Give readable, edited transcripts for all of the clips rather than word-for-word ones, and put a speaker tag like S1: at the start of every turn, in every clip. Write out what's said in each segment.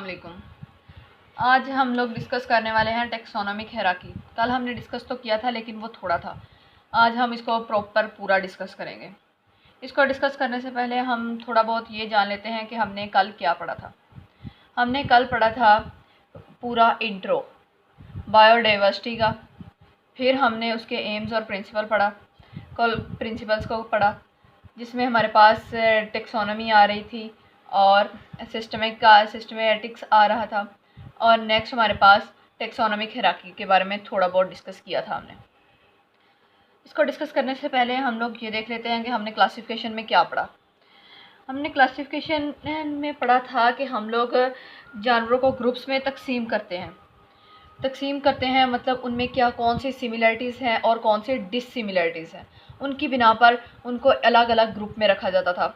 S1: वालेकुम। आज हम लोग डिस्कस करने वाले हैं टेक्सोनोमिक हायरार्की। कल हमने डिस्कस तो किया था लेकिन वो थोड़ा था। आज हम इसको प्रॉपर पूरा डिस्कस करेंगे। इसको डिस्कस करने से पहले हम थोड़ा बहुत ये जान लेते हैं कि हमने कल क्या पढ़ा था। हमने कल पढ़ा था पूरा इंट्रो बायोडाइवर्सिटी का। फिर हमने उसके एम्स और प्रिंसिपल पढ़ा, कल प्रिंसिपल्स को पढ़ा, जिसमें हमारे पास टेक्सोनोमी आ रही थी और सिस्टमेटिक्स आ रहा था। और नेक्स्ट हमारे पास टेक्सोनोमिक हायरार्की के बारे में थोड़ा बहुत डिस्कस किया था हमने। इसको डिस्कस करने से पहले हम लोग ये देख लेते हैं कि हमने क्लासिफिकेशन में क्या पढ़ा। हमने क्लासिफिकेशन में पढ़ा था कि हम लोग जानवरों को ग्रुप्स में तकसीम करते हैं मतलब उनमें क्या कौन सी सिमिलरिटीज़ हैं और कौन सी डिससिमिलरिटीज़ हैं, उनकी बिना पर उनको अलग अलग ग्रुप में रखा जाता था।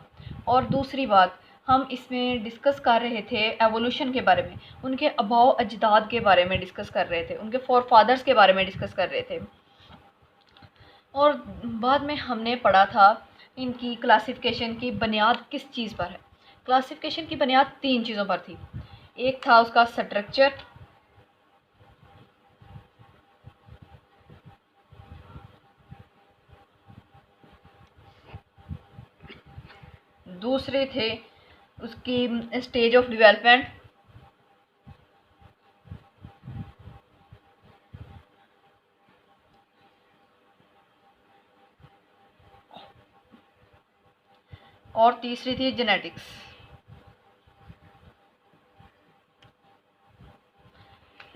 S1: और दूसरी बात, हम इसमें डिस्कस कर रहे थे एवोल्यूशन के बारे में, उनके आबाओ अजदाद के बारे में डिस्कस कर रहे थे, उनके फोरफादर्स के बारे में डिस्कस कर रहे थे। और बाद में हमने पढ़ा था इनकी क्लासिफिकेशन की बुनियाद किस चीज़ पर है। क्लासिफिकेशन की बुनियाद 3 चीज़ों पर थी। एक था उसका स्ट्रक्चर, दूसरे थे उसकी स्टेज ऑफ डेवलपमेंट, और तीसरी थी जेनेटिक्स।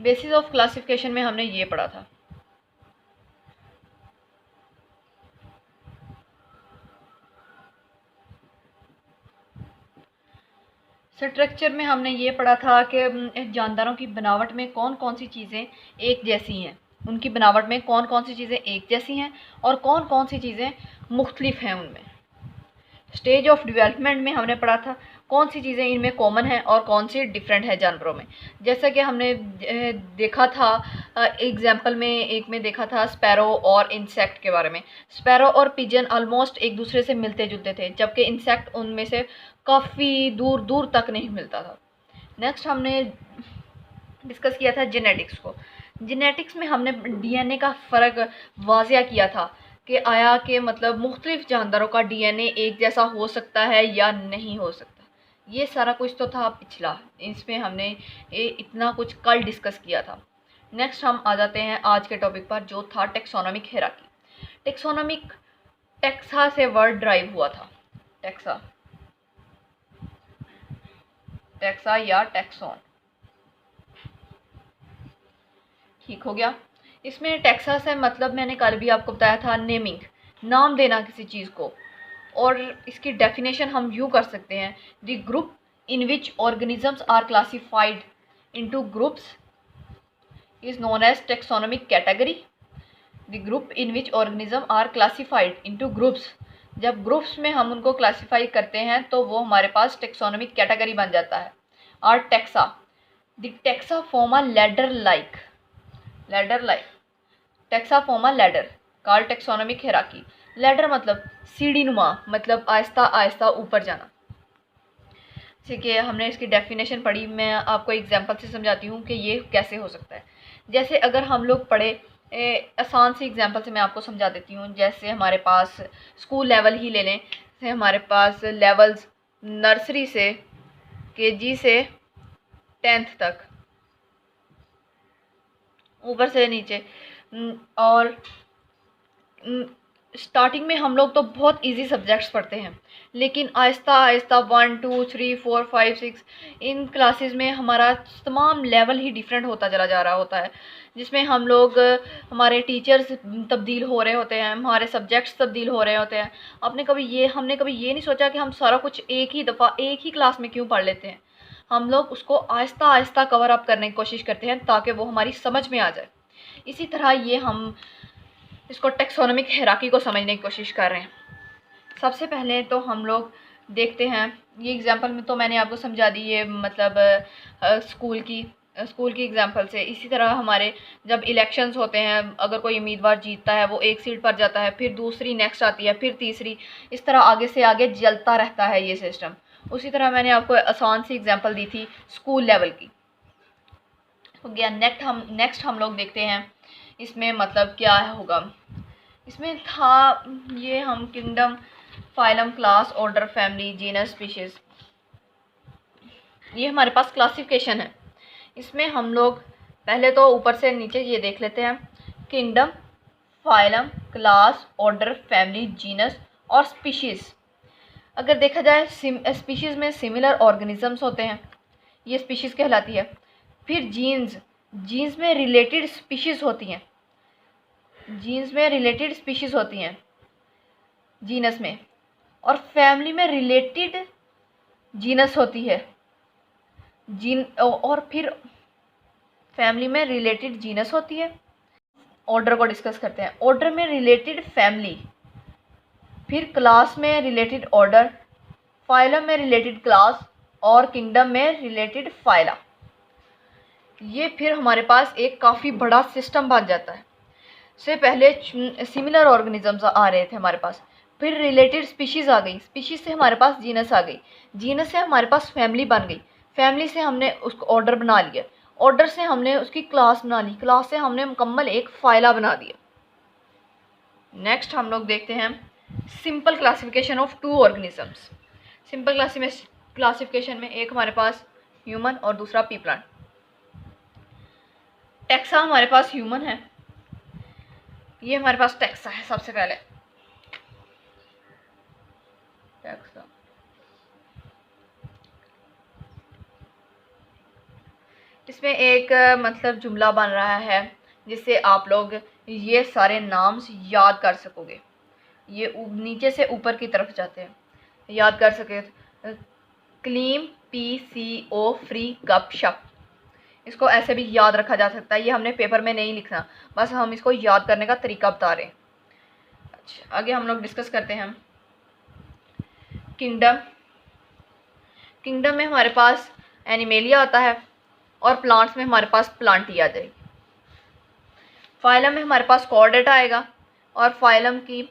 S1: बेसिस ऑफ क्लासिफिकेशन में हमने ये पढ़ा था। स्ट्रक्चर में हमने ये पढ़ा था कि जानदारों की बनावट में कौन कौन सी चीज़ें एक जैसी हैं, उनकी बनावट में कौन कौन सी चीज़ें एक जैसी हैं और कौन कौन सी चीज़ें मुख्तलिफ हैं उनमें। स्टेज ऑफ डेवलपमेंट में हमने पढ़ा था कौन सी चीज़ें इनमें कॉमन है और कौन सी डिफरेंट है जानवरों में। जैसा कि हमने देखा था एग्जाम्पल में एक में देखा था स्पैरो और इंसेक्ट के बारे में। स्पैरो और पिजन ऑलमोस्ट एक दूसरे से मिलते जुलते थे, जबकि इंसेक्ट उनमें से काफ़ी दूर दूर तक नहीं मिलता था। नेक्स्ट हमने डिस्कस किया था जेनेटिक्स को। जेनेटिक्स में हमने डीएनए का फ़र्क वाज़िया किया था कि आया कि मतलब मुख्तलिफ जानदारों का डीएनए एक जैसा हो सकता है या नहीं हो सकता। ये सारा कुछ तो था पिछला, इसमें हमने इतना कुछ कल डिस्कस किया था। नेक्स्ट हम आ जाते हैं आज के टॉपिक पर, जो था टेक्सोनोमिक हायरार्की। टेक्सोनोमिक टेक्सा से वर्ड ड्राइव हुआ था। टेक्सा या टेक्सोन, ठीक हो गया। इसमें टेक्सा से मतलब मैंने कल भी आपको बताया था नेमिंग, नाम देना किसी चीज़ को। और इसकी डेफिनेशन हम यूँ कर सकते हैं, the group in which organisms are classified into groups is known as taxonomic category. The group in which organism are classified into groups, जब ग्रुप्स में हम उनको क्लासीफाई करते हैं तो वो हमारे पास टेक्सोनोमिक कैटेगरी बन जाता है। और taxa, the taxa form a ladder like taxa form a ladder called taxonomic hierarchy. Ladder मतलब सीढ़ी नुमा, मतलब आहिस्ता आहिस्ता ऊपर जाना। ठीक है, हमने इसकी डेफिनेशन पढ़ी, मैं आपको एग्जांपल से समझाती हूँ कि ये कैसे हो सकता है। जैसे अगर हम लोग पढ़े आसान सी एग्जांपल से मैं आपको समझा देती हूँ। जैसे हमारे पास स्कूल लेवल ही ले लें, जैसे हमारे पास लेवल्स नर्सरी से केजी से 10th तक, ऊपर से नीचे। और स्टार्टिंग में हम लोग तो बहुत इजी सब्जेक्ट्स पढ़ते हैं, लेकिन आहिस्ता आहिस्ता 1 2 3 4 5 6 इन क्लासेस में हमारा तमाम लेवल ही डिफरेंट होता चला जा रहा होता है, जिसमें हम लोग हमारे टीचर्स तब्दील हो रहे होते हैं, हमारे सब्जेक्ट्स तब्दील हो रहे होते हैं। हमने कभी ये नहीं सोचा कि हम सारा कुछ एक ही दफ़ा एक ही क्लास में क्यों पढ़ लेते हैं। हम लोग उसको आहिस्ता आहिस्ता कवर अप करने की कोशिश करते हैं ताकि वो हमारी समझ में आ जाए। इसी तरह ये हम इसको टेक्सोनोमिक हायरार्की को समझने की कोशिश कर रहे हैं। सबसे पहले तो हम लोग देखते हैं, ये एग्जांपल में तो मैंने आपको समझा दी, ये मतलब स्कूल की एग्जांपल से। इसी तरह हमारे जब इलेक्शंस होते हैं, अगर कोई उम्मीदवार जीतता है वो एक सीट पर जाता है, फिर दूसरी नेक्स्ट आती है, फिर तीसरी, इस तरह आगे से आगे जलता रहता है ये सिस्टम। उसी तरह मैंने आपको आसान सी एग्जांपल दी थी स्कूल लेवल की। हो गया। नेक्स्ट हम लोग देखते हैं इसमें मतलब क्या होगा। इसमें था ये हम kingdom, phylum, class, order, family, genus, species, ये हमारे पास क्लासिफिकेशन है। इसमें हम लोग पहले तो ऊपर से नीचे ये देख लेते हैं, kingdom, phylum, class, order, family, genus और स्पीशीज़। अगर देखा जाए स्पीशीज़ में सिमिलर ऑर्गेनिजम्स होते हैं, ये स्पीशीज़ कहलाती है। फिर जीन्स में रिलेटेड स्पीशीज़ होती हैं, जीन्स में रिलेटेड स्पीशीज़ होती हैं जीनस में, और फैमिली में रिलेटेड जीनस होती है और फिर फैमिली में रिलेटेड जीनस होती है। ऑर्डर को डिस्कस करते हैं। ऑर्डर में रिलेटेड फैमिली, फिर क्लास में रिलेटेड ऑर्डर, फाइलम में रिलेटेड क्लास और किंगडम में रिलेटेड फाइला। ये फिर हमारे पास एक काफ़ी बड़ा सिस्टम बन जाता है। से पहले सिमिलर ऑर्गेनिजम्स आ रहे थे हमारे पास, फिर रिलेटेड स्पीशीज़ आ गई, स्पीशीज़ से हमारे पास जीनस आ गई, जीनस से हमारे पास फैमिली बन गई, फैमिली से हमने उसको ऑर्डर बना लिया, ऑर्डर से हमने उसकी क्लास बना ली, क्लास से हमने मुकम्मल एक फाइला बना दिया। नेक्स्ट हम लोग देखते हैं simple classification of to organisms. Simple classification में एक हमारे पास ह्यूमन और दूसरा पी प्लांट। टेक्सा हमारे पास ह्यूमन है, ये हमारे पास टेक्सा है। सबसे पहले टेक्सा, इसमें एक मतलब जुमला बन रहा है जिससे आप लोग ये सारे नाम्स याद कर सकोगे। ये नीचे से ऊपर की तरफ जाते हैं, याद कर सके। क्लीम, PCO, फ्री, गप शप, इसको ऐसे भी याद रखा जा सकता है। ये हमने पेपर में नहीं लिखना, बस हम इसको याद करने का तरीका बता रहे हैं। अच्छा, आगे हम लोग डिस्कस करते हैं किंगडम। किंगडम में हमारे पास एनिमेलिया आता है और प्लांट्स में हमारे पास प्लांटी आ जाएगी। फाइलम में हमारे पास कॉर्डेटा आएगा और फाइलम के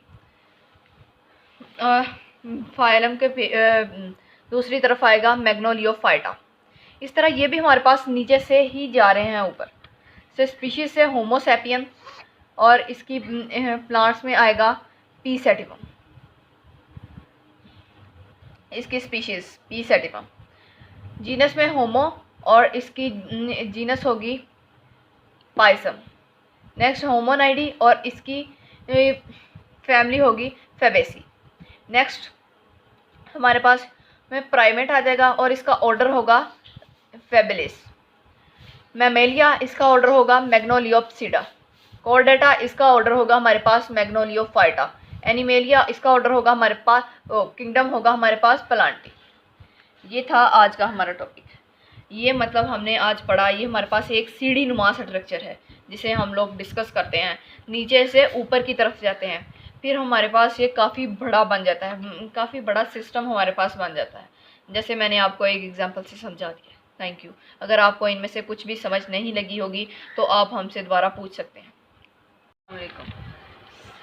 S1: दूसरी तरफ आएगा मैग्नोलियोफाइटा। इस तरह ये भी हमारे पास नीचे से ही जा रहे हैं ऊपर से। स्पीशीज से होमोसैपियन और इसकी प्लांट्स में आएगा पी सेटिवम, इसकी स्पीशीज पी सेटिवम। जीनस में होमो और इसकी जीनस होगी पाइसम। नेक्स्ट होमोनाइडी और इसकी फैमिली होगी फेबेसी। नेक्स्ट हमारे पास में प्राइमेट आ जाएगा और इसका ऑर्डर होगा फेबेलिस। मैमेलिया, इसका ऑर्डर होगा मैग्नोलियोप्सिडा। कॉर्डेटा, इसका ऑर्डर होगा हमारे पास मैग्नोलियोफाइटा। एनिमेलिया, इसका ऑर्डर होगा हमारे पास किंगडम होगा हमारे पास प्लांटी। ये था आज का हमारा टॉपिक। ये मतलब हमने आज पढ़ा, ये हमारे पास एक सीढ़ी नुमा स्ट्रक्चर है जिसे हम लोग डिस्कस करते हैं, नीचे से ऊपर की तरफ जाते हैं, फिर हमारे पास ये काफ़ी बड़ा बन जाता है, काफ़ी बड़ा सिस्टम हमारे पास बन जाता है, जैसे मैंने आपको एक एग्जांपल से समझा दिया। Thank you. अगर आपको इनमें से कुछ भी समझ नहीं लगी होगी तो आप हमसे दोबारा पूछ सकते हैं। अस्सलामुअलैकुम।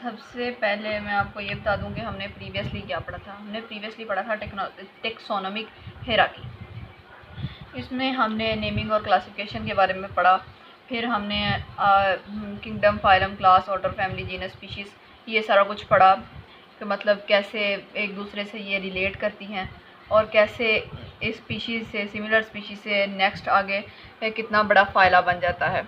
S1: सबसे पहले मैं आपको ये बता दूं कि हमने प्रीवियसली क्या पढ़ा था। हमने प्रीवियसली पढ़ा था टेक्सोनोमिक हायरार्की। इसमें हमने नेमिंग और क्लासिफिकेशन के बारे में पढ़ा। फिर हमने kingdom, phylum, class, order, family, genus, species, ये सारा कुछ पढ़ा कि मतलब कैसे एक दूसरे से ये रिलेट करती हैं और कैसे इस स्पीशीज़ से, सिमिलर स्पीशीज़ से नेक्स्ट आगे कितना बड़ा फ़ायला बन जाता है।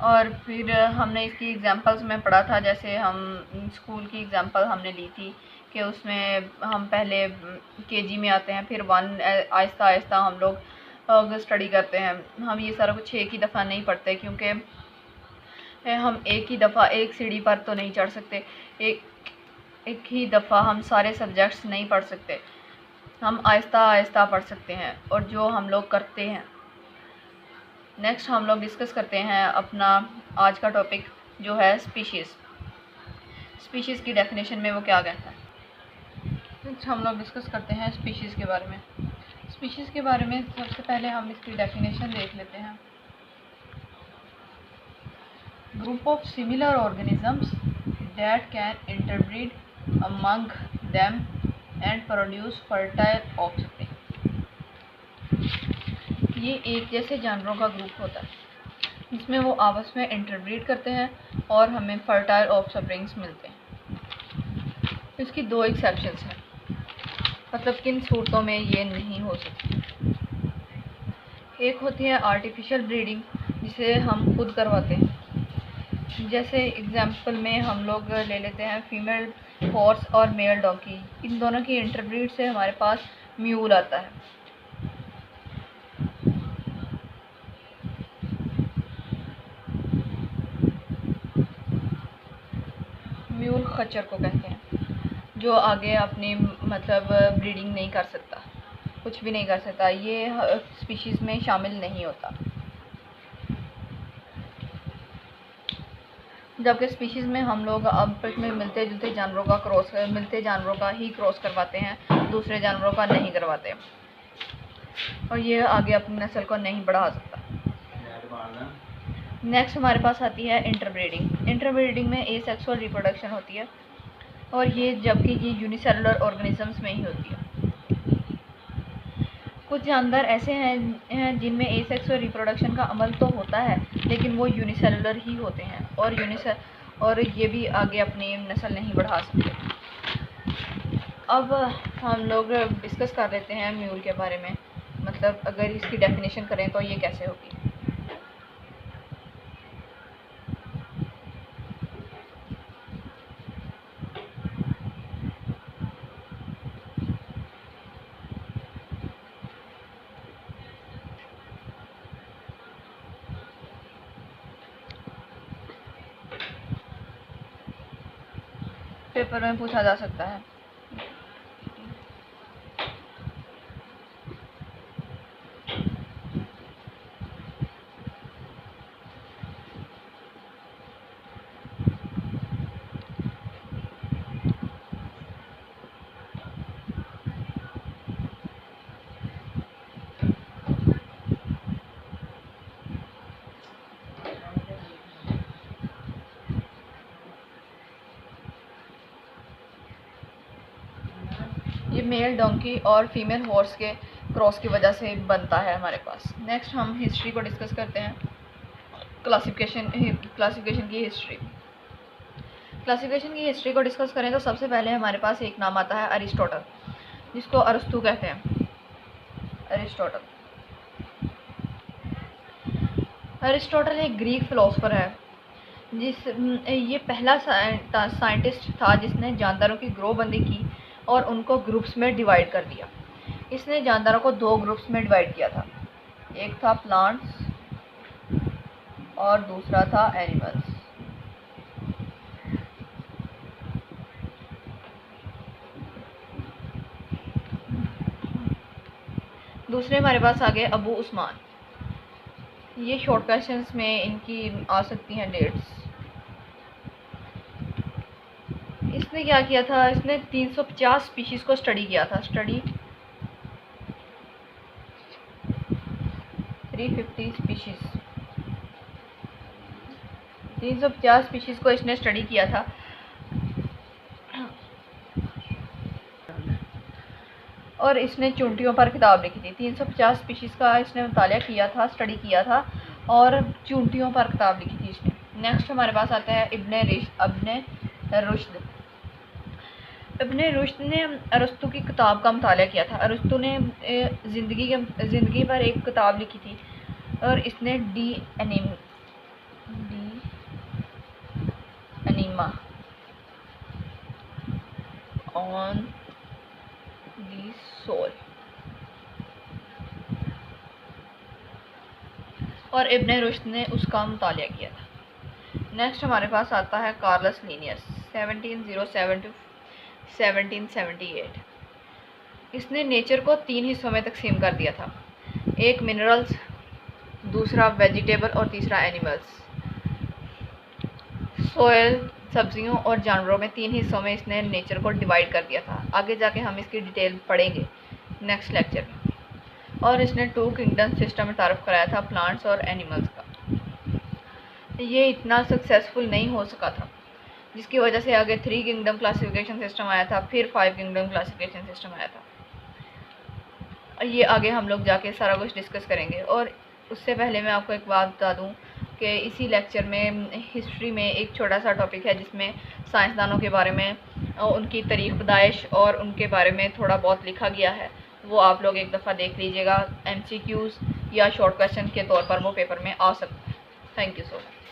S1: और फिर हमने इसकी एग्जांपल्स में पढ़ा था, जैसे हम स्कूल की एग्जांपल हमने ली थी कि उसमें हम पहले केजी में आते हैं, फिर 1 आहिस्ता आहिस्ता हम लोग स्टडी करते हैं। हम ये सारा कुछ एक ही दफ़ा नहीं पढ़ते क्योंकि हम एक ही दफ़ा एक सीढ़ी पर तो नहीं चढ़ सकते, एक ही दफ़ा हम सारे सब्जेक्ट्स नहीं पढ़ सकते। हम आहिस्ता आहिस्ता पढ़ सकते हैं और जो हम लोग करते हैं। नेक्स्ट हम लोग डिस्कस करते हैं अपना आज का टॉपिक जो है स्पीशीज़। स्पीशीज़ की डेफिनेशन में वो क्या कहता है। नेक्स्ट हम लोग डिस्कस करते हैं स्पीशीज़ के बारे में। स्पीशीज़ के बारे में सबसे पहले हम इसकी डेफिनेशन देख लेते हैं। Group of similar organisms that can interbreed among them and produce fertile offspring. ये एक जैसे जानवरों का ग्रुप होता है जिसमें वो आपस में इंटरब्रीड करते हैं और हमें फर्टाइल ऑफस्प्रिंग्स मिलते हैं। इसकी दो एक्सेप्शंस हैं, मतलब किन सूरतों में ये नहीं हो सकती। एक होती है आर्टिफिशियल ब्रीडिंग, जिसे हम खुद करवाते हैं। जैसे एग्जाम्पल में हम लोग ले लेते हैं फीमेल हॉर्स और मेल डॉगी। इन दोनों की इंटरब्रीड से हमारे पास म्यूल आता है। म्यूल खच्चर को कहते हैं, जो आगे अपनी मतलब ब्रीडिंग नहीं कर सकता, कुछ भी नहीं कर सकता, ये स्पीशीज़ में शामिल नहीं होता। जबकि स्पीशीज़ में हम लोग आपस में मिलते जुलते जानवरों का ही क्रॉस करवाते हैं, दूसरे जानवरों का नहीं करवाते, और ये आगे अपनी नस्ल को नहीं बढ़ा सकता। नेक्स्ट हमारे पास आती है इंटरब्रीडिंग। इंटरब्रीडिंग में एसेक्सुअल रिप्रोडक्शन होती है, और ये जबकि ये यूनिसेलुलर ऑर्गेनिजम्स में ही होती है। कुछ जानवर ऐसे हैं जिनमें एसेक्सुअल रिप्रोडक्शन का अमल तो होता है, लेकिन वो यूनिसेलुलर ही होते हैं, और ये भी आगे अपनी नस्ल नहीं बढ़ा सकते। अब हम लोग डिस्कस कर लेते हैं म्यूल के बारे में, मतलब अगर इसकी डेफिनेशन करें तो ये कैसे होगी। पेपर में पूछा जा सकता है। ये मेल डोंकी और फीमेल हॉर्स के क्रॉस की वजह से बनता है हमारे पास। नेक्स्ट हम हिस्ट्री को डिस्कस करते हैं। क्लासिफिकेशन की हिस्ट्री। क्लासिफिकेशन की हिस्ट्री को डिस्कस करें तो सबसे पहले हमारे पास एक नाम आता है अरिस्टोटल, जिसको अरस्तु कहते हैं। अरिस्टोटल एक ग्रीक फिलोसोफर है, ये पहला साइंटिस्ट था जिसने जानदारों की ग्रोहबंदी की और उनको ग्रुप्स में डिवाइड कर दिया। इसने जानदारों को दो ग्रुप्स में डिवाइड किया था, एक था प्लांट्स और दूसरा था एनिमल्स। दूसरे हमारे पास आ गए अबू उस्मान। ये शॉर्ट क्वेश्चंस में इनकी आ सकती हैं डेट्स। इसने क्या किया था, इसने 350 स्पीशीज को स्टडी किया था। 350 स्पीशीज, 350 स्पीशीज को इसने स्टडी किया था। और इसने चूंटियों पर किताब लिखी थी। 350 स्पीशीज का इसने मुतालिया किया था, स्टडी किया था, और चूंटियों पर किताब लिखी थी इसने। नेक्स्ट हमारे पास आता है इब्ने रुश्द। इब्ने रुश्द ने अरस्तु की किताब का मुतालिया किया था। अरस्तु ने ज़िंदगी पर एक किताब लिखी थी, और इसने De Anima on the soul, और इब्ने रुश्द ने उसका मुतालिया किया था। नेक्स्ट हमारे पास आता है कार्लस लीनियस, 1707 to 1778। इसने नेचर को 3 हिस्सों में तकसीम कर दिया था, एक मिनरल्स, दूसरा वेजिटेबल और तीसरा एनिमल्स। सोयल, सब्जियों और जानवरों में 3 हिस्सों में इसने नेचर को डिवाइड कर दिया था। आगे जाके हम इसकी डिटेल पढ़ेंगे नेक्स्ट लेक्चर में। और इसने 2 किंगडम सिस्टम में तारुफ कराया था, प्लांट्स और एनिमल्स का। ये इतना सक्सेसफुल नहीं हो सका था, जिसकी वजह से आगे 3 किंगडम क्लासिफिकेशन सिस्टम आया था, फिर 5 किंगडम क्लासिफिकेशन सिस्टम आया था। ये आगे हम लोग जाके सारा कुछ डिस्कस करेंगे। और उससे पहले मैं आपको एक बात बता दूं कि इसी लेक्चर में हिस्ट्री में एक छोटा सा टॉपिक है जिसमें साइंसदानों के बारे में, उनकी तारीख़ पैदाइश और उनके बारे में थोड़ा बहुत लिखा गया है। वो आप लोग एक दफ़ा देख लीजिएगा, MCQs या शॉर्ट क्वेश्चन के तौर पर वो पेपर में आ सकता है। Thank you so much.